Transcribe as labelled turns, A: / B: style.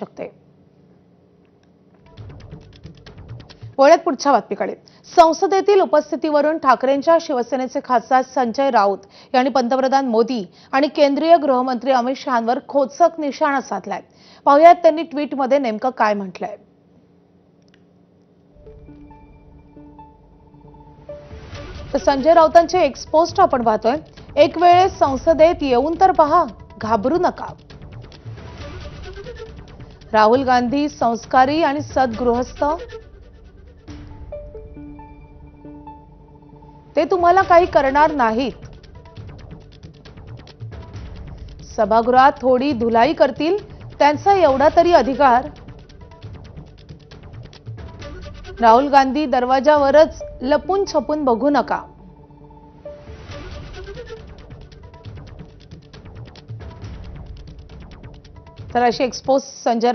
A: शकते। वळत पुढच्या बातमीकडे। संसदेतील उपस्थितीवरून ठाकरेंच्या शिवसेनेचे खासदार संजय राऊत यांनी पंतप्रधान मोदी आणि केंद्रीय गृहमंत्री अमित शहांवर खोचक निशाणा साधलाय। पाहुयात त्यांनी ट्विटमध्ये नेमकं काय म्हटलंय। तर संजय राऊतांचे एक्स पोस्ट आपण पाहतोय। एक वेळेस संसदेत येऊन तर पहा, घाबरू नका। राहुल गांधी संस्कारी आणि सद्गृहस्थ, ते तुम्हाला काही करणार नाहीत। सभागृहात थोडी धुलाई करतील, त्यांचा एवढा तरी अधिकार। राहुल गांधी दरवाजावरच लपून छपून बघू नका। तर अशी एक्सपोज संजय